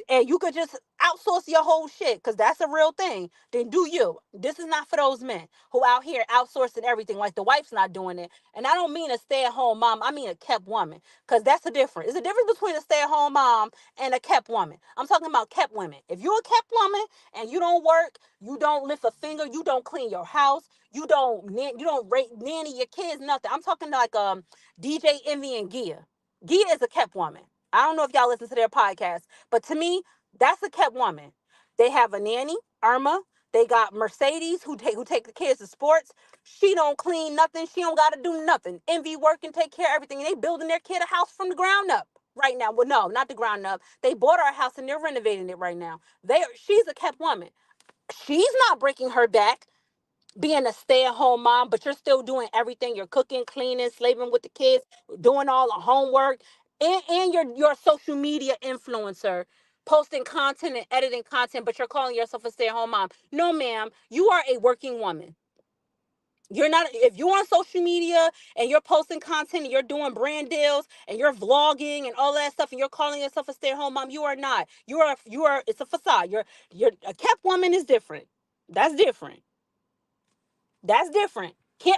And you could just outsource your whole shit because that's a real thing. Then do you. This is not for those men who out here outsourcing everything like the wife's not doing it. And I don't mean a stay-at-home mom, I mean a kept woman, because that's the difference. It's a difference between a stay-at-home mom and a kept woman. I'm talking about kept women. If you're a kept woman and you don't work, you don't lift a finger, you don't clean your house, you don't nanny your kids, nothing. I'm talking like DJ Envy and Gia. Gia is a kept woman. I don't know if y'all listen to their podcast, but to me, that's a kept woman. They have a nanny, Irma. They got Mercedes who take the kids to sports. She don't clean nothing. She don't gotta do nothing. Envy work and take care of everything. And they building their kid a house from the ground up right now. Well, no, not the ground up. They bought her a house and they're renovating it right now. She's a kept woman. She's not breaking her back being a stay-at-home mom, but you're still doing everything. You're cooking, cleaning, slaving with the kids, doing all the homework, and you're a social media influencer, posting content and editing content, but you're calling yourself a stay-at-home mom. No, ma'am, you are a working woman. You're not. If you're on social media and you're posting content and you're doing brand deals and you're vlogging and all that stuff and you're calling yourself a stay-at-home mom, you are not. You are. It's a facade. You're a kept woman is different. That's different. That's different.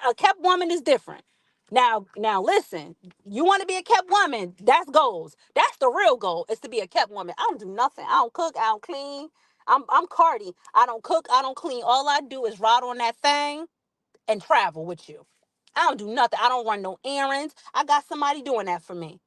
A kept woman is different. Now, listen. You want to be a kept woman? That's goals. That's the real goal. Is to be a kept woman. I don't do nothing. I don't cook. I don't clean. I'm Cardi. I don't cook. I don't clean. All I do is ride on that thing and travel with you. I don't do nothing. I don't run no errands. I got somebody doing that for me.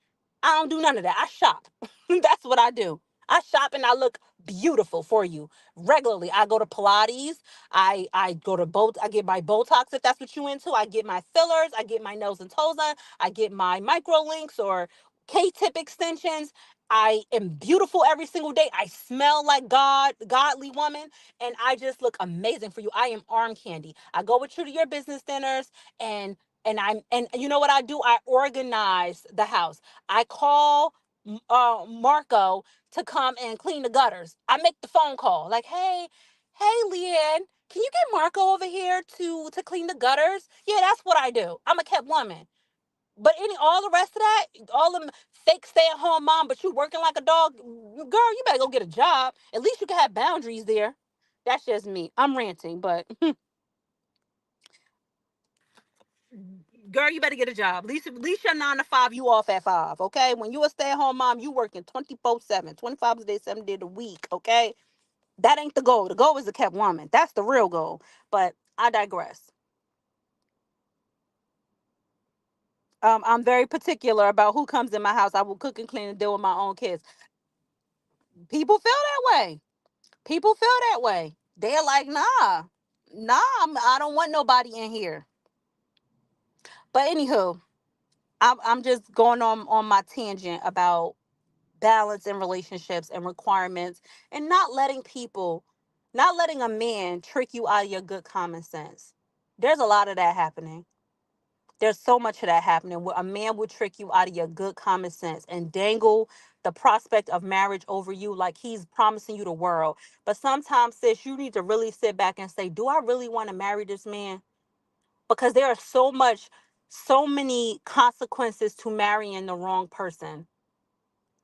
I don't do none of that. I shop. That's what I do. I shop and I look beautiful for you regularly. I go to Pilates. I go to I get my Botox if that's what you into. I get my fillers. I get my nose and toes on. I get my micro links or K-tip extensions. I am beautiful every single day. I smell like godly woman, and I just look amazing for you. I am arm candy. I go with you to your business dinners, and and you know what I do? I organize the house. I call Marco to come and clean the gutters. I make the phone call like, hey, Leanne, can you get Marco over here to clean the gutters? Yeah, that's what I do. I'm a kept woman. But all the rest of that, all them fake stay at home mom, but you working like a dog, girl, you better go get a job. At least you can have boundaries there. That's just me. I'm ranting, but girl, you better get a job. At least your 9 to 5, you off at 5. Okay, when you a stay at home mom, you working 24/7, 25 a day, 7 days a week. Okay, that ain't the goal. The goal is to kept woman. That's the real goal. But I digress. I'm very particular about who comes in my house. I will cook and clean and deal with my own kids. People feel that way. People feel that way. They're like, nah, I don't want nobody in here. But anywho, I'm just going on my tangent about balance in relationships and requirements and not letting a man trick you out of your good common sense. There's a lot of that happening. There's so much of that happening where a man will trick you out of your good common sense and dangle the prospect of marriage over you like he's promising you the world. But sometimes, sis, you need to really sit back and say, do I really want to marry this man? Because there are so many consequences to marrying the wrong person.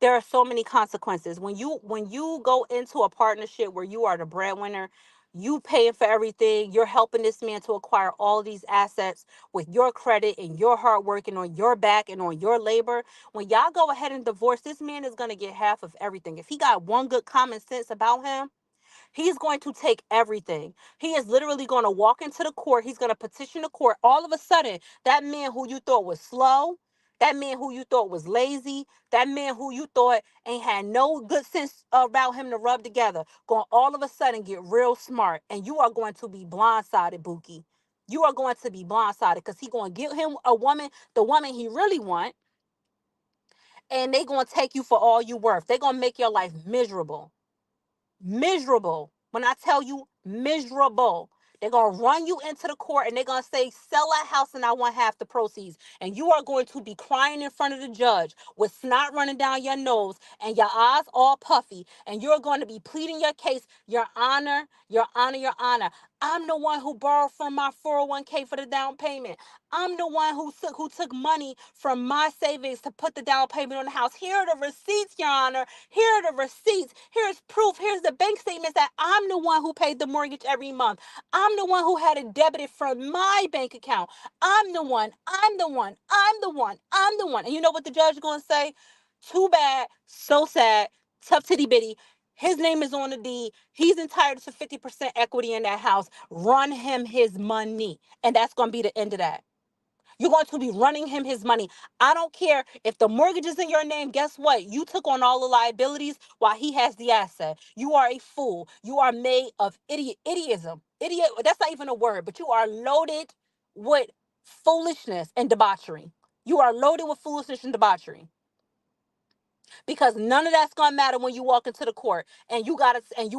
There are so many consequences when you go into a partnership where you are the breadwinner, you paying for everything, you're helping this man to acquire all these assets with your credit and your hard work and on your back and on your labor. When y'all go ahead and divorce, this man is going to get half of everything. If he got one good common sense about him, he's going to take everything. He is literally going to walk into the court. He's going to petition the court. All of a sudden, that man who you thought was slow, that man who you thought was lazy, that man who you thought ain't had no good sense about him to rub together, going all of a sudden get real smart. And you are going to be blindsided, Buki. You are going to be blindsided because he going to give him a woman, the woman he really want, and they going to take you for all you worth. They going to make your life miserable. Miserable. When I tell you miserable, they're going to run you into the court and they're going to say, sell that house and I want half the proceeds. And you are going to be crying in front of the judge with snot running down your nose and your eyes all puffy. And you're going to be pleading your case, your honor, your honor, your honor. I'm the one who borrowed from my 401k for the down payment. I'm the one who took money from my savings to put the down payment on the house. Here are the receipts, Your Honor. Here are the receipts. Here's proof. Here's the bank statements that I'm the one who paid the mortgage every month. I'm the one who had it debited from my bank account. I'm the one. I'm the one. I'm the one. I'm the one. And you know what the judge is going to say? Too bad. So sad. Tough titty bitty. His name is on the deed. He's entitled to 50% equity in that house. Run him his money. And that's going to be the end of that. You're going to be running him his money. I don't care if the mortgage is in your name. Guess what? You took on all the liabilities while he has the asset. You are a fool. You are made of idiotism. Idiot. That's not even a word, but you are loaded with foolishness and debauchery. You are loaded with foolishness and debauchery, because none of that's gonna matter when you walk into the court and you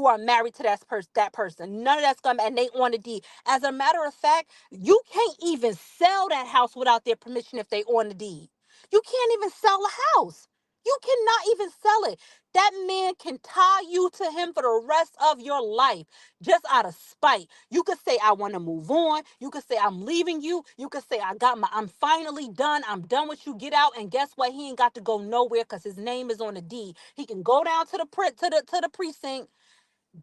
are married to that person. None of that's gonna matter, and they on the deed. As a matter of fact, you can't even sell that house without their permission if they on the deed. You can't even sell a house. You cannot even sell it. That man can tie you to him for the rest of your life just out of spite. You could say, I want to move on. You could say, I'm leaving you. You could say, I'm finally done. I'm done with you. Get out. And guess what? He ain't got to go nowhere because his name is on the deed. He can go down to the print to the precinct,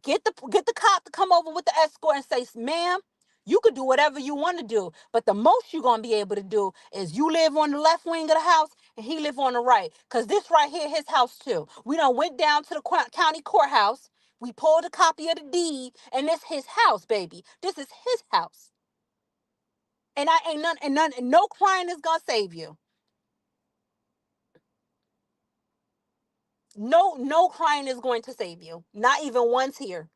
get the cop to come over with the escort and say, ma'am, you could do whatever you want to do, but the most you're gonna be able to do is you live on the left wing of the house and he live on the right. Cause this right here, his house too. We done went down to the county courthouse. We pulled a copy of the deed, and this his house, baby. This is his house. And I ain't and no crying is gonna save you. No crying is going to save you. Not even one tear.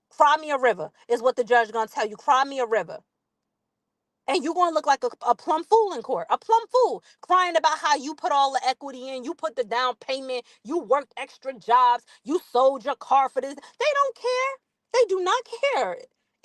Cry me a river is what the judge gonna tell you. Cry me a river. And you're gonna look like a plum fool in court, a plum fool, crying about how you put all the equity in, you put the down payment, you worked extra jobs, you sold your car for this. They don't care. They do not care.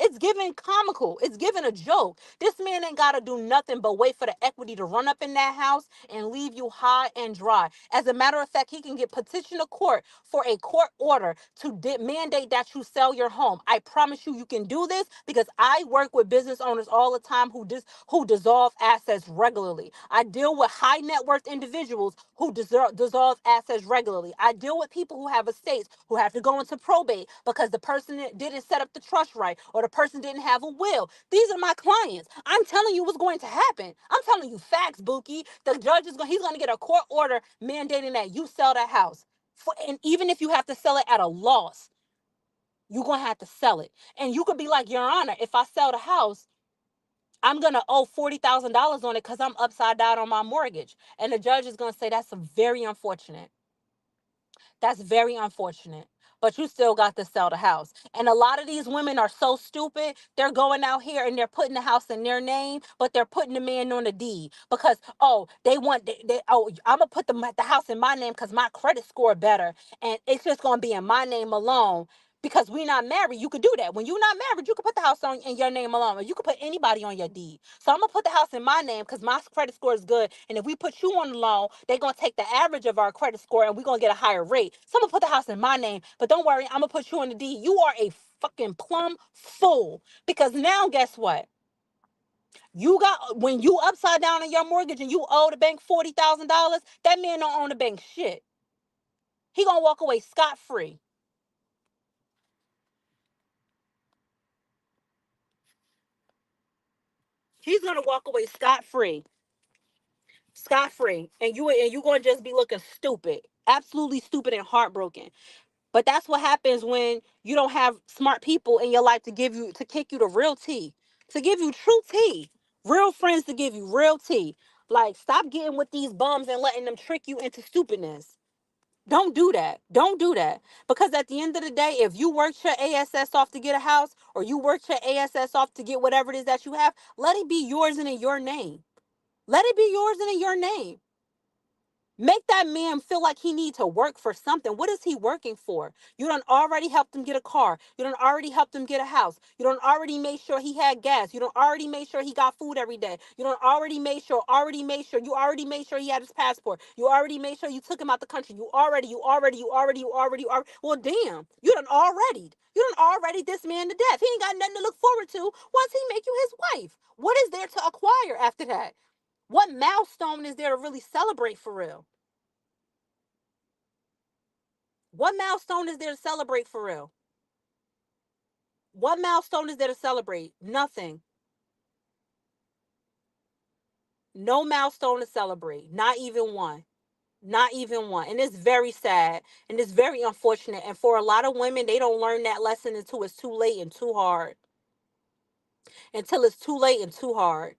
It's given comical. It's given a joke. This man ain't gotta do nothing but wait for the equity to run up in that house and leave you high and dry. As a matter of fact, he can get petition to court for a court order to mandate that you sell your home. I promise you, you can do this because I work with business owners all the time who dissolve assets regularly. I deal with high net worth individuals who dissolve assets regularly. I deal with people who have estates who have to go into probate because the person didn't set up the trust right or the person didn't have a will. These are my clients. I'm telling you what's going to happen. I'm telling you facts, Bookie. The judge he's going to get a court order mandating that you sell that house. And even if you have to sell it at a loss, you're going to have to sell it. And you could be like, Your Honor, if I sell the house, I'm going to owe $40,000 on it because I'm upside down on my mortgage. And the judge is going to say that's very unfortunate. That's very unfortunate. But you still got to sell the house. And a lot of these women are so stupid. They're going out here and they're putting the house in their name, but they're putting the man on the deed because, oh, I'm going to put the house in my name because my credit score better. And it's just going to be in my name alone. Because we not married, you could do that. When you're not married, you could put the house on in your name alone, or you could put anybody on your deed. So I'm gonna put the house in my name because my credit score is good. And if we put you on the loan, they're gonna take the average of our credit score and we're gonna get a higher rate. So I'm gonna put the house in my name, but don't worry, I'm gonna put you on the deed. You are a fucking plum fool. Because now guess what? You got when you upside down on your mortgage and you owe the bank $40,000, that man don't own the bank shit. He gonna walk away scot free. He's gonna walk away scot free, scot free, and you gonna just be looking stupid, absolutely stupid and heartbroken. But that's what happens when you don't have smart people in your life to kick you the real tea, to give you true tea, real friends to give you real tea. Like stop getting with these bums and letting them trick you into stupidness. Don't do that. Don't do that. Because at the end of the day, if you worked your ASS off to get a house or you worked your ASS off to get whatever it is that you have, let it be yours and in your name. Let it be yours and in your name. Make that man feel like he needs to work for something. What is he working for? You done already helped him get a car. You done already helped him get a house. You done already made sure he had gas. You done already made sure he got food every day. You done you already made sure he had his passport. You already made sure you took him out the country. Well, damn, you done already. You done already this man to death. He ain't got nothing to look forward to once he make you his wife. What is there to acquire after that? What milestone is there to really celebrate for real? What milestone is there to celebrate for real? What milestone is there to celebrate? Nothing. No milestone to celebrate. Not even one. Not even one. And it's very sad and it's very unfortunate. And for a lot of women, they don't learn that lesson until it's too late and too hard. Until it's too late and too hard.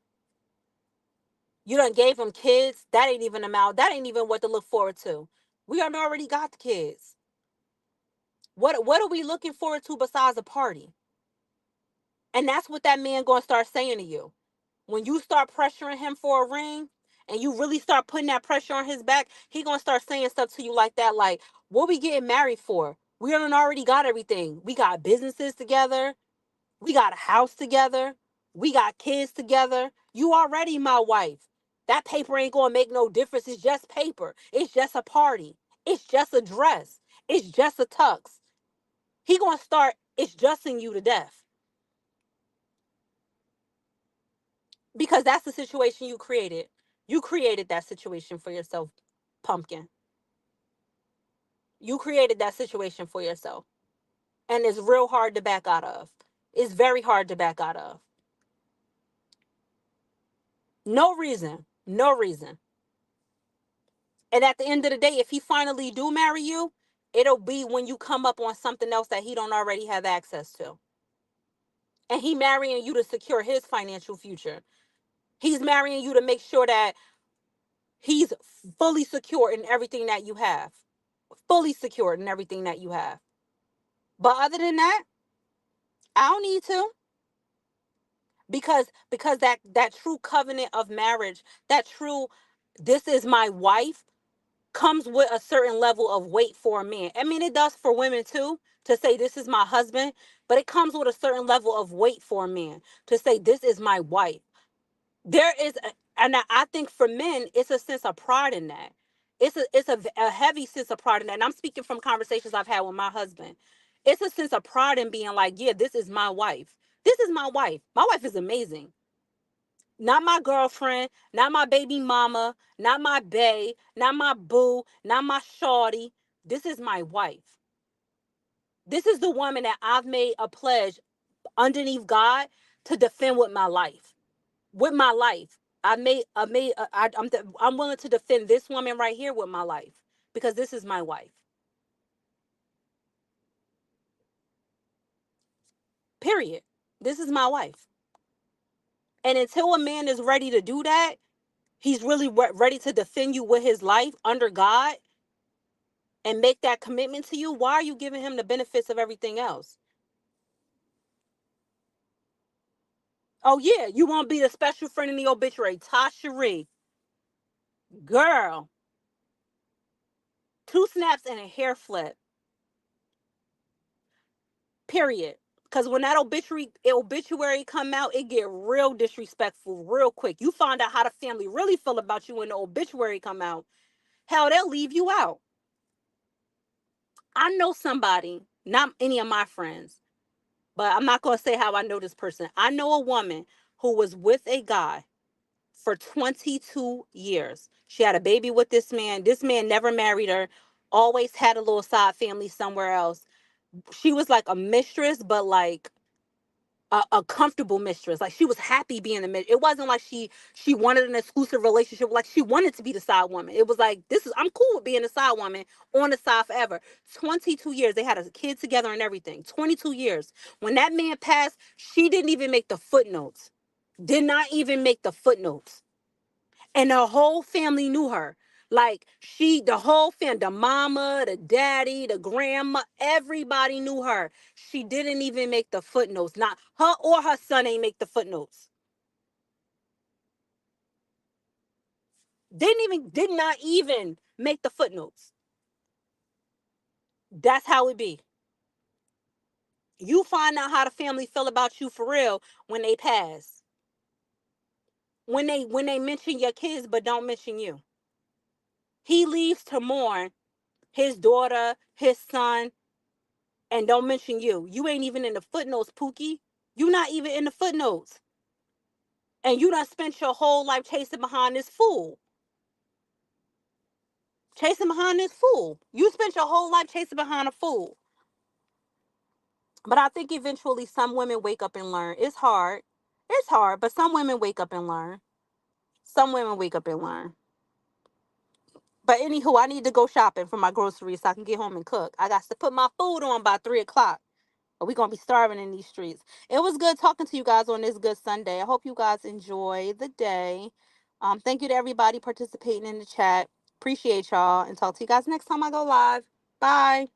You done gave them kids. That ain't even amount. That ain't even what to look forward to. We done already got the kids. What are we looking forward to besides a party? And that's what that man gonna start saying to you. When you start pressuring him for a ring and you really start putting that pressure on his back, he gonna start saying stuff to you like that, like, what we getting married for? We done already got everything. We got businesses together. We got a house together. We got kids together. You already my wife. That paper ain't gonna make no difference. It's just paper. It's just a party. It's just a dress. It's just a tux. He gonna start it's justing you to death. Because that's the situation you created. You created that situation for yourself, pumpkin. You created that situation for yourself. And it's real hard to back out of. It's very hard to back out of. No reason. No reason. And at the end of the day, if he finally do marry you, it'll be when you come up on something else that he don't already have access to. And he marrying you to secure his financial future. He's marrying you to make sure that he's fully secure in everything that you have. Fully secured in everything that you have. But other than that, I don't need to, because that true covenant of marriage, that true this is my wife comes with a certain level of weight for a man. I mean, it does for women too, to say this is my husband, but it comes with a certain level of weight for a man to say this is my wife. There is and I think for men it's a sense of pride in that. It's a heavy sense of pride in that, and I'm speaking from conversations I've had with my husband. It's a sense of pride in being like, yeah, this is my wife. This is my wife. My wife is amazing. Not my girlfriend, not my baby mama, not my bae, not my boo, not my shorty. This is my wife. This is the woman that I've made a pledge underneath God to defend with my life. With my life. I'm willing to defend this woman right here with my life because this is my wife. Period. This is my wife. And until a man is ready to do that, he's really ready to defend you with his life under God and make that commitment to you. Why are you giving him the benefits of everything else? Oh yeah, you want to be the special friend in the obituary, Tasha Ree. Girl, two snaps and a hair flip. Period. Because when that obituary come out, it get real disrespectful real quick. You find out how the family really feel about you when the obituary come out. Hell, they'll leave you out. I know somebody, not any of my friends, but I'm not gonna say how I know this person. I know a woman who was with a guy for 22 years. She had a baby with this man. This man never married her, always had a little side family somewhere else. She was like a mistress, but like a comfortable mistress. Like she was happy being the mistress. It wasn't like she wanted an exclusive relationship. Like she wanted to be the side woman. It was like, this is I'm cool with being a side woman on the side forever. 22 years. They had a kid together and everything. 22 years. When that man passed, she didn't even make the footnotes. Did not even make the footnotes. And the whole family knew her. Like the whole family, the mama, the daddy, the grandma, everybody knew her. She didn't even make the footnotes. Not her or her son ain't make the footnotes. Did not even make the footnotes. That's how it be. You find out how the family feel about you for real when they pass. When they mention your kids but don't mention you. He leaves to mourn his daughter, his son, and don't mention you. You ain't even in the footnotes, Pookie. You not even in the footnotes. And you done spent your whole life chasing behind this fool. Chasing behind this fool. You spent your whole life chasing behind a fool. But I think eventually some women wake up and learn. It's hard. It's hard, but some women wake up and learn. Some women wake up and learn. But anywho, I need to go shopping for my groceries so I can get home and cook. I got to put my food on by 3 o'clock. Or we gonna be starving in these streets. It was good talking to you guys on this good Sunday. I hope you guys enjoy the day. Thank you to everybody participating in the chat. Appreciate y'all and talk to you guys next time I go live. Bye.